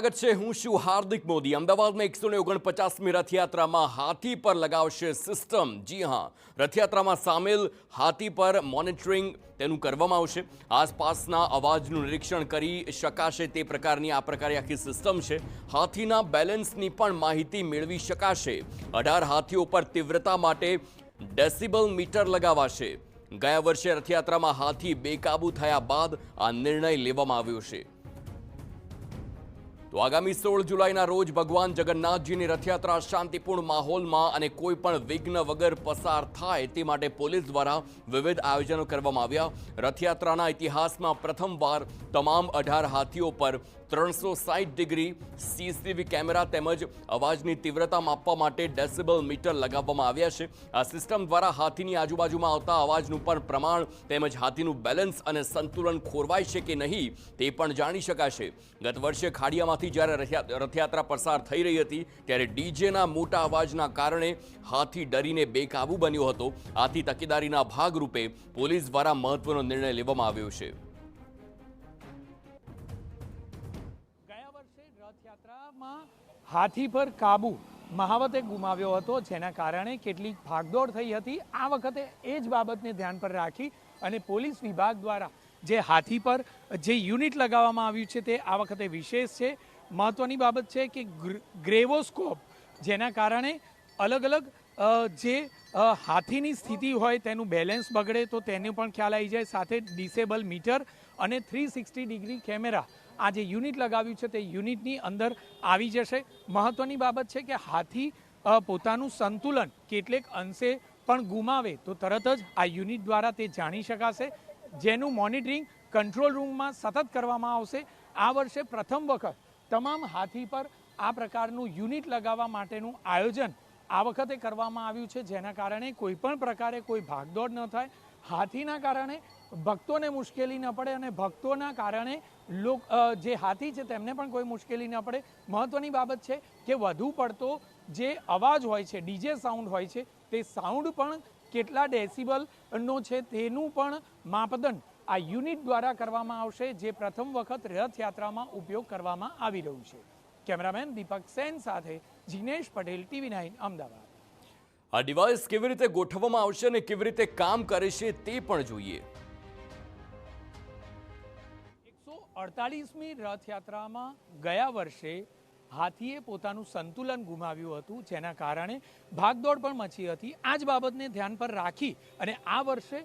સ્વાગત છે। હું છું હાર્દિક મોદી। અમદાવાદમાં 149મી રથયાત્રામાં હાથી પર લગાવશે સિસ્ટમ। જી હા, રથયાત્રામાં સામેલ હાથી પર મોનિટરિંગ તેનું કરવામાં આવશે। આસપાસના અવાજનું નિરીક્ષણ કરી શકાશે તે પ્રકારની આ પ્રકારે આખી સિસ્ટમ છે। હાથીના બેલેન્સની પણ માહિતી મેળવી શકાશે। 18 હાથીઓ પર તીવ્રતા માટે ડેસિબલ મીટર લગાવાશે। ગયા વર્ષે રથયાત્રામાં હાથી બેકાબૂ થયા બાદ આ નિર્ણય લેવામાં આવ્યો છે। તો આગામી 16 જુલાઈના રોજ ભગવાન જગન્નાથજીની રથયાત્રા શાંતિપૂર્ણ માહોલમાં અને કોઈ પણ વિઘ્ન વગર પસાર થાય તે માટે પોલીસ દ્વારા વિવિધ આયોજનો કરવામાં આવ્યા। રથયાત્રાના ઇતિહાસમાં પ્રથમવાર તમામ 18 હાથીઓ પર 360 ડિગ્રી સીસીટીવી કેમેરા તેમજ અવાજની તીવ્રતા માપવા માટે ડેસિબલ મીટર લગાવવામાં આવ્યા છે। આ સિસ્ટમ દ્વારા હાથીની આજુબાજુમાં આવતા અવાજનું પણ પ્રમાણ તેમજ હાથીનું બેલેન્સ અને સંતુલન ખોરવાય છે કે નહીં તે પણ જાણી શકાશે। ગત વર્ષે ખાડિયામાંથી જ્યારે રથયાત્રા પસાર થઈ રહી હતી ત્યારે ડીજેના મોટા અવાજના કારણે હાથી ડરીને બેકાબૂ બન્યો હતો। આથી તકેદારીના ભાગરૂપે પોલીસ દ્વારા મહત્વનો નિર્ણય લેવામાં આવ્યો છે। હાથી પર કાબુ મહાવતે ગુમાવ્યો હતો, જેના કારણે કેટલીક ભાગદોડ થઈ હતી। આ વખતે એ જ બાબતને ધ્યાન પર રાખી અને પોલીસ વિભાગ દ્વારા જે હાથી પર જે યુનિટ લગાવવામાં આવ્યું છે તે આ વખતે વિશેષ છે। મહત્વની બાબત છે કે ગ્રેવોસ્કોપ, જેના કારણે અલગ અલગ જે હાથીની સ્થિતિ હોય તેનું બેલેન્સ બગડે તો તેનો પણ ખ્યાલ આવી જાય। સાથે ડિસેબલ મીટર અને 360 ડિગ્રી કેમેરા આ જે યુનિટ લગાવ્યું છે તે યુનિટની અંદર આવી જશે। મહત્વની બાબત છે કે હાથી પોતાનું સંતુલન કેટલેક અંશે પણ ગુમાવે તો તરત જ આ યુનિટ દ્વારા તે જાણી શકાશે, જેનું મોનિટરિંગ કંટ્રોલ રૂમમાં સતત કરવામાં આવશે। આ વર્ષે પ્રથમ વખત તમામ હાથી પર આ પ્રકારનું યુનિટ લગાવવા માટેનું આયોજન આ વખતે કરવામાં આવ્યું છે, જેના કારણે કોઈ પણ પ્રકારે કોઈ ભાગદોડ ન થાય। હાથીના કારણે ભક્તોને મુશ્કેલી ન પડે અને ભક્તોના કારણે જે હાથી છે તેમને પણ કોઈ મુશ્કેલી ન પડે। મહત્વની બાબત છે કે વધુ પડતો જે અવાજ હોય છે, ડીજે સાઉન્ડ હોય છે, તે સાઉન્ડ પણ કેટલા ડેસિબલનો છે તેનું પણ માપદંડ આ યુનિટ દ્વારા કરવામાં આવશે, જે પ્રથમ વખત રથયાત્રામાં ઉપયોગ કરવામાં આવી રહ્યું છે। કેમેરામેન દીપક સેન સાથે જીનેશ પટેલ, TV9 અમદાવાદ। આ ડિવાઇસ કેવી રીતે ગોઠવવામાં આવશે અને કેવી રીતે કામ કરે છે તે પણ જોઈએ। 148મી રથયાત્રામાં ગયા વર્ષે હાથીએ પોતાનું સંતુલન ગુમાવ્યું હતું, જેના કારણે ભાગદોડ પણ મચી હતી। આ જ બાબતને ધ્યાન પર રાખી અને આ વર્ષે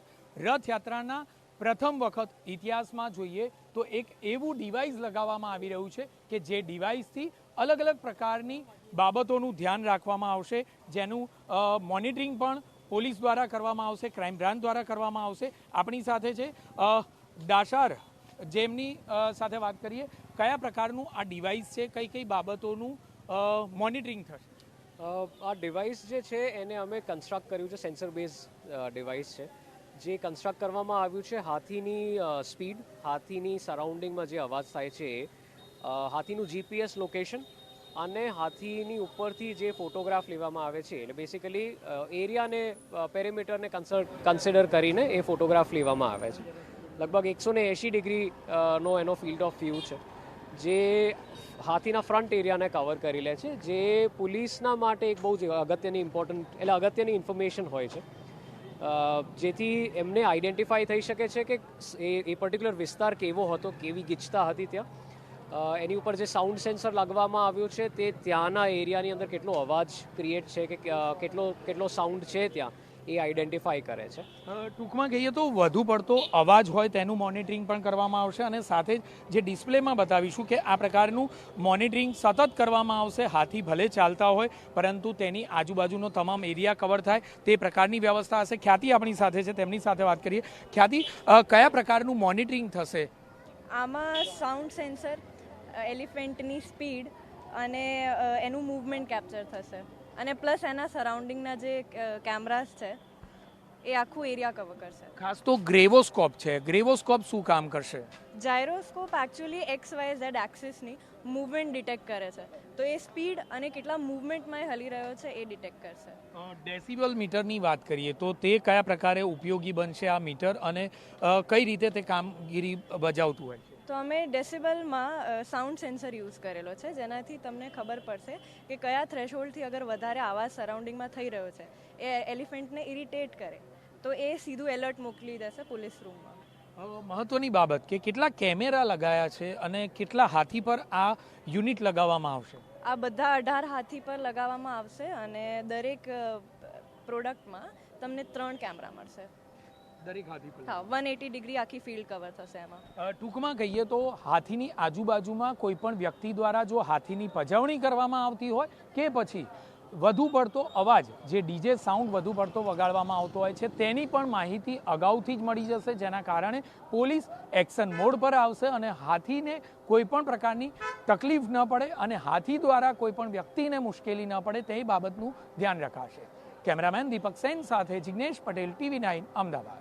રથયાત્રાના પ્રથમ વખત ઇતિહાસમાં જોઈએ તો એક એવું ડિવાઇસ લગાવવામાં આવી રહ્યું છે કે જે ડિવાઇસથી અલગ અલગ પ્રકારની બાબતોનું ધ્યાન રાખવામાં આવશે, જેનું મોનિટરિંગ પણ પોલીસ દ્વારા કરવામાં આવશે, ક્રાઇમ બ્રાન્ચ દ્વારા કરવામાં આવશે। આપણી સાથે છે દાશાર, જેમની સાથે વાત કરીએ, કયા પ્રકારનું આ ડિવાઇસ છે, કઈ કઈ બાબતોનું મોનિટરિંગ થશે? આ ડિવાઇસ જે છે એને અમે કન્સ્ટ્રક્ટ કર્યું છે, સેન્સર બેઝ ડિવાઇસ છે જે કન્સ્ટ્રક્ટ કરવામાં આવ્યું છે। હાથીની સ્પીડ, હાથીની સરાઉન્ડિંગમાં જે અવાજ થાય છે એ, હાથીનું જીપીએસ લોકેશન અને હાથીની ઉપરથી જે ફોટોગ્રાફ લેવામાં આવે છે, એટલે બેસિકલી એરિયાને પેરીમીટરને કન્સિડર કરીને એ ફોટોગ્રાફ લેવામાં આવે છે। લગભગ 180 ડિગ્રીનો એનો ફિલ્ડ ઓફ વ્યૂ છે, જે હાથીના ફ્રન્ટ એરિયાને કવર કરી લે છે, જે પોલીસના માટે એક બહુ જ અગત્યની ઇન્ફોર્મેશન હોય છે, જેથી એમને આઈડેન્ટિફાઈ થઈ શકે છે કે એ પર્ટિક્યુલર વિસ્તાર કેવો હતો, કેવી ગીચતા હતી ત્યાં। એની ઉપર જે સાઉન્ડ સેન્સર લગાવવામાં આવ્યું છે તે ત્યાંના એરિયાની અંદર કેટલો અવાજ ક્રિએટ છે કે કેટલો સાઉન્ડ છે ત્યાં એ આઈડેન્ટિફાઈ કરે છે। ટૂંકમાં કહીએ તો વધુ પડતો અવાજ હોય તેનું મોનિટરિંગ પણ કરવામાં આવશે અને સાથે જ જે ડિસ્પ્લેમાં બતાવીશું કે આ પ્રકારનું મોનિટરિંગ સતત કરવામાં આવશે। હાથી ભલે ચાલતા હોય પરંતુ તેની આજુબાજુનો તમામ એરિયા કવર થાય તે પ્રકારની વ્યવસ્થા હશે। ખ્યાતિ આપણી સાથે છે, તેમની સાથે વાત કરીએ। ખ્યાતિ, કયા પ્રકારનું મોનિટરિંગ થશે? આમાં સાઉન્ડ સેન્સર, એલિફન્ટની સ્પીડ અને એનું મૂવમેન્ટ કેપ્ચર થશે અને પ્લસ એના સરાઉન્ડિંગના જે કેમેરાસ છે એ આખું એરિયા કવર કરશે। ખાસ તો ગ્રેવોસ્કોપ છે, ગ્રેવોસ્કોપ શું કામ કરશે? જાયરોસ્કોપ એકચ્યુઅલી XYZ એક્સિસની મૂવમેન્ટ ડિટેક્ટ કરે છે, તો એ સ્પીડ અને કેટલા મૂવમેન્ટમાં હલી રહ્યો છે એ ડિટેક્ટ કરશે। ડેસિબલ મીટરની વાત કરીએ તો તે કયા પ્રકારે ઉપયોગી બનશે આ મીટર અને કઈ રીતે તે કામગીરી બજાવતું હોય છે? તો અમે ડેસિબલમાં સાઉન્ડ સેન્સર યુઝ કરેલો છે, જેનાથી તમને ખબર પડશે કે કયા થ્રેશોલ્ડથી અગર વધારે અવાજ સરાઉન્ડિંગમાં થઈ રહ્યો છે, એ એલિફન્ટને ઇરિટેટ કરે તો એ સીધું એલર્ટ મોકલી દેશે પોલીસ રૂમમાં. મહત્વની બાબત કે કેટલા કેમેરા લગાયા છે અને કેટલા હાથી પર આ યુનિટ લગાવવામાં આવશે? આ બધા 18 હાથી પર લગાવવામાં આવશે અને દરેક પ્રોડક્ટમાં તમને 3 કેમેરા મળશે. દરેક હાથી પર? હા, 180 ડિગ્રી આખી ફિલ્ડ કવર થશે એમાં. ટૂંકમાં કહીએ તો હાથીની આજુબાજુમાં કોઈ પણ વ્યક્તિ દ્વારા જો હાથીની પજવણી કરવામાં આવતી હોય કે પછી વધુ પડતો અવાજ જે ડીજે સાઉન્ડ વધુ પડતો વગાડવામાં આવતો હોય છે તેની પણ માહિતી અગાઉથી જ મળી જશે, જેના કારણે પોલીસ એક્શન મોડ પર આવશે અને હાથીને કોઈ પણ પ્રકારની તકલીફ ન પડે અને હાથી દ્વારા કોઈ પણ વ્યક્તિને મુશ્કેલી ન પડે તે બાબતનું ધ્યાન રખાશે. કેમેરામેન દીપક સેન સાથે જિગ્નેશ પટેલ, TV9 અમદાવાદ.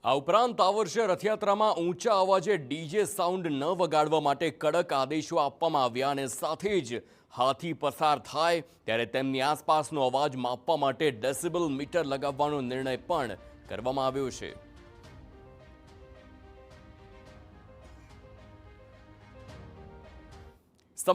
આ ઉપરાંત આ વર્ષે રથયાત્રામાં ઊંચા અવાજે ડીજે સાઉન્ડ ન વગાડવા માટે કડક આદેશો આપવામાં આવ્યા અને સાથે જ હાથી પસાર થાય ત્યારે તેમની આસપાસનો અવાજ માપવા માટે ડેસિબલ મીટર લગાવવાનો નિર્ણય પણ કરવામાં આવ્યો છે.